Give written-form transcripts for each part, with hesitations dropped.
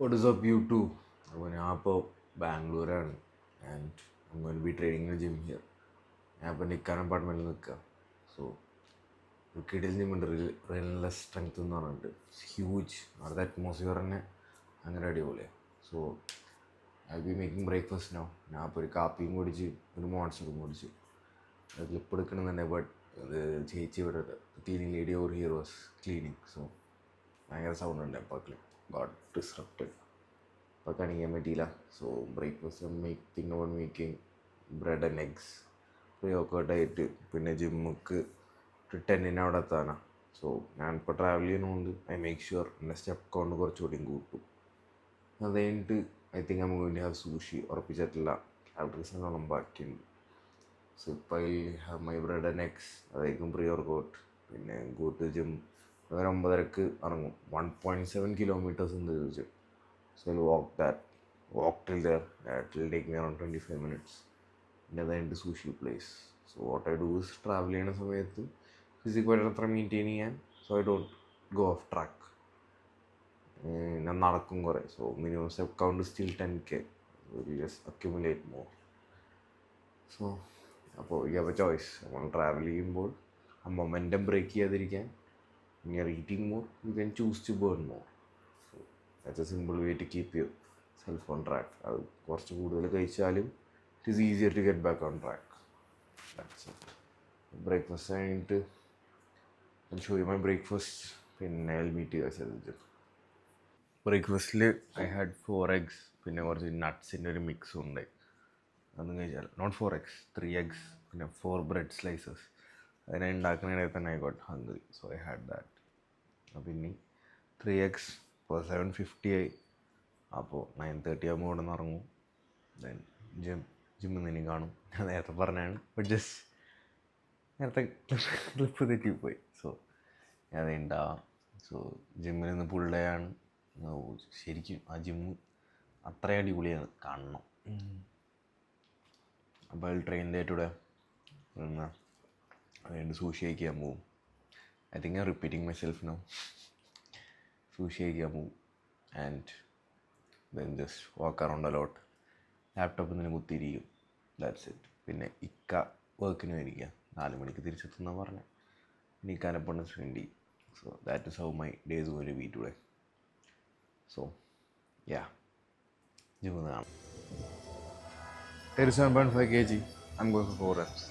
What is up YouTube? അപ്പോൾ ഞാൻ ഇപ്പോൾ ബാംഗ്ലൂരാണ് and I am going to be training in gym here. ഞാൻ ഇപ്പോൾ നിൽക്കാൻ അപ്പാർട്ട്മെൻറ്റിൽ നിൽക്കുക. സോ ഒരു കിടിൽ ജിമ്മുണ്ട്, റിയൽലെസ് സ്ട്രെങ്ത് എന്ന് പറഞ്ഞിട്ട്. ഹ്യൂജ്. അവിടുത്തെ അറ്റ്മോസ്ഫിയർ തന്നെ അങ്ങനെ അടിപൊളിയാണ്. So I be making breakfast now. ഞാൻ ഇപ്പോൾ ഒരു കാപ്പിയും കുടിച്ച് ഒരു മോൺസ്റ്ററും കുടിച്ച് അത് ക്ലിപ്പ് എടുക്കണമെന്നുണ്ട്. ബട്ട് അത് ചേച്ചി ഇവിടെ cleaning lady over here was cleaning. So ഭയങ്കര സൗണ്ട് ഉണ്ട്. അപ്പോൾ ക്ലിപ്പ് ഗോട്ട് ഡിസ്റപ്റ്റഡ്. അപ്പോൾ കാണിക്കാൻ പറ്റിയില്ല. So breakfast think on making bread and eggs pre വർക്കൗട്ടായിട്ട്. പിന്നെ ജിമ്മുക്ക് 10 അവിടെ എത്താനാണ്. സോ ഞാൻ ഇപ്പോൾ ട്രാവൽ ചെയ്യുന്നതുകൊണ്ട് ഐ മേക്ക് ഷുവർ എൻ്റെ സ്റ്റെപ്പ് കൗണ്ട് കുറച്ചുകൂടിയും കൂട്ടും. അത് കഴിഞ്ഞിട്ട് I think I'm going to have sushi. ഉറപ്പിച്ചിട്ടില്ല, കാലറീസ് നല്ലോണം ബാക്കിയുണ്ട്. സോ ഇപ്പോൾ I have my bread and eggs. അതായിരിക്കും പ്രീ വർക്കൗട്ട്. പിന്നെ ഗോ ടു ജിം. ഒരു 9:30 ഇറങ്ങും. 1.7 kilometers in the region. So I'll walk till there. It will take me around 25 minutes. And then to sushi place. So what I do is travel ചെയ്യുന്ന സമയത്ത് physical അത്ര maintain ചെയ്യാൻ. So I don't go of track. ഞാൻ നടക്കും കുറേ. So minimum step count still 10K. Will just accumulate more. So അപ്പോൾ you have A choice. നമ്മൾ travel ചെയ്യുമ്പോൾ ആ മൊമെൻറ്റം ബ്രേക്ക് ചെയ്യാതിരിക്കാൻ when you're eating more, you can choose to burn more. So that's a simple way to keep yourself on track. അത് കുറച്ച് കൂടുതൽ കഴിച്ചാലും it is easier to get back on track. That's it. Breakfast കഴിഞ്ഞിട്ട് I'll show you my breakfast. പിന്നെ I'll meet you guys at the gym. ബ്രേക്ക്ഫാസ്റ്റിൽ I had 4 eggs. പിന്നെ കുറച്ച് നട്ട്സിൻ്റെ ഒരു മിക്സും ഉണ്ടായി. അതൊന്നും കഴിച്ചാൽ not 4 eggs, 3 eggs. പിന്നെ 4 bread slices. അതിനെ ഉണ്ടാക്കുന്നതിനിടെ തന്നെ I got hungry. So I had that. അപ്പോൾ ഇനി 3 eggs ഇപ്പോൾ 7:50 ആയി. അപ്പോൾ 9:30 ആകുമ്പോൾ ഇവിടെ നിന്ന് ഇറങ്ങും. ദെൻ ജിമ്മിൽ നിന്ന് കാണും. ഞാൻ നേരത്തെ പറഞ്ഞാണ്, ബട്ട് ജസ്റ്റ് നേരത്തെ ക്ലിപ്പ് തെറ്റിപ്പോയി. സോ ഞാൻ ഉണ്ടാവാം. സോ ജിമ്മിൽ നിന്ന് ഫുൾ ഡേ ആണ്. ശരിക്കും ആ ജിമ്മ് അത്ര അടിപൊളിയാണ്, കാണണം. അപ്പോൾ ട്രെയിൻ ഡേ ടുഡേ അതുകൊണ്ട് സൂഷി കഴിക്കാൻ പോവും. I think I repeating myself now. Sushi കഴിക്കാൻ പോവും and then just walk around a lot. ലാപ്ടോപ്പിൽ നിന്ന് കുത്തിയിരിക്കും. That's it. പിന്നെ ഇക്ക വർക്കിന് വരിക. 4 മണിക്ക് തിരിച്ചെത്തുന്ന പറഞ്ഞാൽ പിന്നെ ഇക്കാനെപ്പോഴും സ്പെൻഡ് ചെയ്യും. So that is how my days going to be today. So yeah, ജിമ്മിൽ നിന്ന് കാണാം. 37.5 kg. I'm going for 4 reps.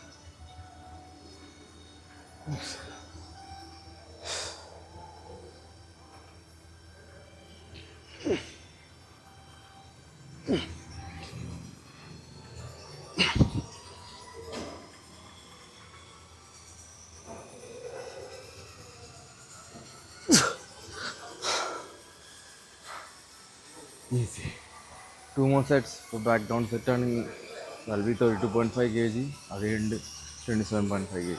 Easy. 2 more sets for back down set turning. That'll be 32.5 kg. Again 27.5 kg.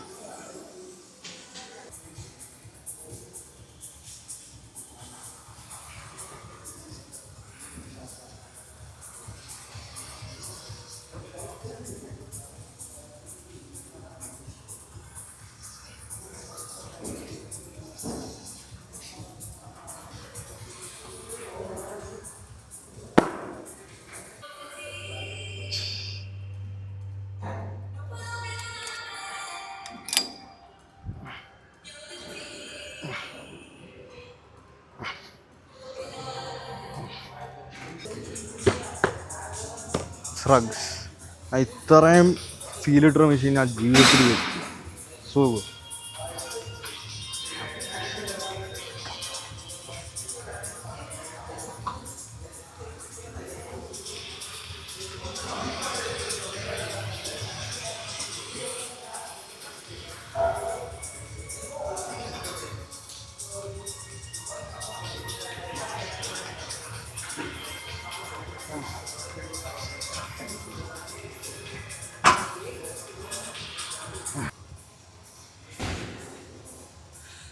Shrugs. ഇത്രയും feel ഇട്ട machine ഞാൻ ജീവിതത്തിൽ വെച്ചു. So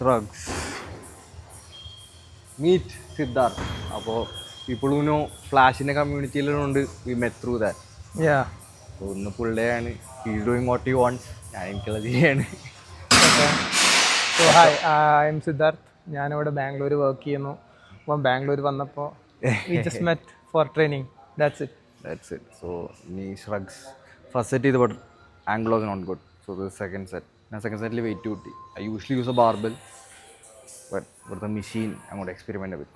Shrugs. Meet Siddharth. അപ്പോൾ people who know ഫ്ലാഷിൻ്റെ കമ്മ്യൂണിറ്റിയിലുണ്ട് we met through that. Yeah. So ഇന്ന് full day ആണ്. He's doing what he wants. ഞാൻ എനിക്കുള്ളത് ചെയ്യാണ്. Okay. So hi, I'm Siddharth. ഞാനിവിടെ ബാംഗ്ലൂർ വർക്ക് ചെയ്യുന്നു. അപ്പം ബാംഗ്ലൂർ വന്നപ്പോൾ We just met for training. That's it. That's it. So knee shrugs. First set ചെയ്ത് but angle was not good. So the second set. ഞാൻ second സെറ്റിൽ wait കൂട്ടി. I usually use a barbell, but ഇവിടുത്തെ machine അങ്ങോട്ട് experiment പറ്റും.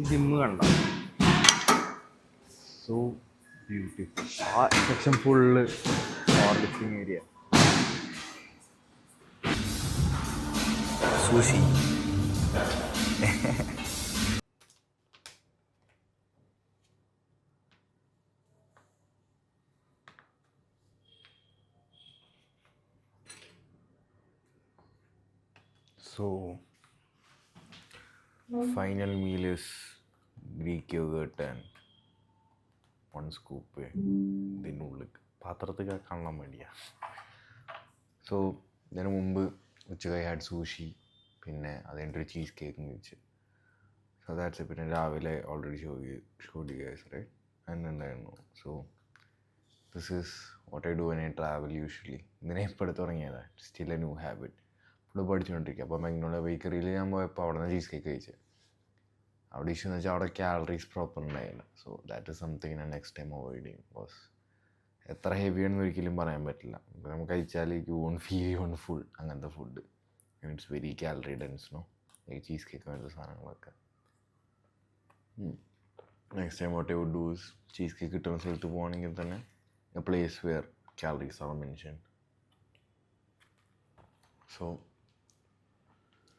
Gym കണ്ട so beautiful. ആ section full power lifting area. Sushi. So, final meal is Greek yogurt and 1 scoop ഇതിനുള്ളിൽ പാത്രത്തിൽ കാണാൻ വേണ്ടിയാണ്. സോ ഇതിനു മുമ്പ് ഉച്ചക്ക് ഹാഡ് സൂഷി, പിന്നെ അതിൻ്റെ ചീസ് കേക്കും കഴിച്ച്. So that's. പിന്നെ രാവിലെ ഓൾറെഡി ഷോഡ് ഗൈസ് റൈറ്റ് എന്നുണ്ടായിരുന്നു. So this is what I do when I travel usually. ഇതിനെ ഇപ്പോൾ എടുത്ത് തുടങ്ങിയതാണ്. Still A new habit. ഇപ്പോൾ പഠിച്ചുകൊണ്ടിരിക്കുക. അപ്പോൾ മാഗ്നോളിയ ബേക്കറിയിൽ ഞാൻ പോയപ്പോൾ അവിടെ നിന്ന് ചീസ് കേക്ക് കഴിച്ചത്. അവിടെ ഇഷ്യൂ എന്ന് വെച്ചാൽ അവിടെ കാലറീസ് പ്രോപ്പർ ഉണ്ടായില്ല. സോ ദാറ്റ് ഇസ് സംതിങ് ഞാൻ നെക്സ്റ്റ് ടൈം അവോയ്ഡ് ചെയ്യും. ബിക്കോസ് എത്ര ഹെവിയാണെന്ന് ഒരിക്കലും പറയാൻ പറ്റില്ല. നമുക്ക് കഴിച്ചാൽ you won't feel you won't full അങ്ങനത്തെ food. It's very calorie dense no, ഈ ചീസ് കേക്ക് അങ്ങനത്തെ സാധനങ്ങളൊക്കെ. Next time what I would do is cheese cake കിട്ടുന്ന സ്ഥലത്ത് പോകുകയാണെങ്കിൽ തന്നെ a place where calories are mention. So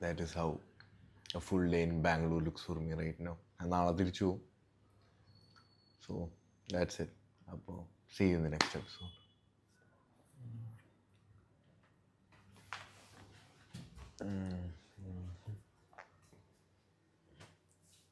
that is how a full day in Bangalore looks for me right now. And നാളെ തിരിച്ചു പോകും. So that's it. അപ്പോൾ see you in the next episode.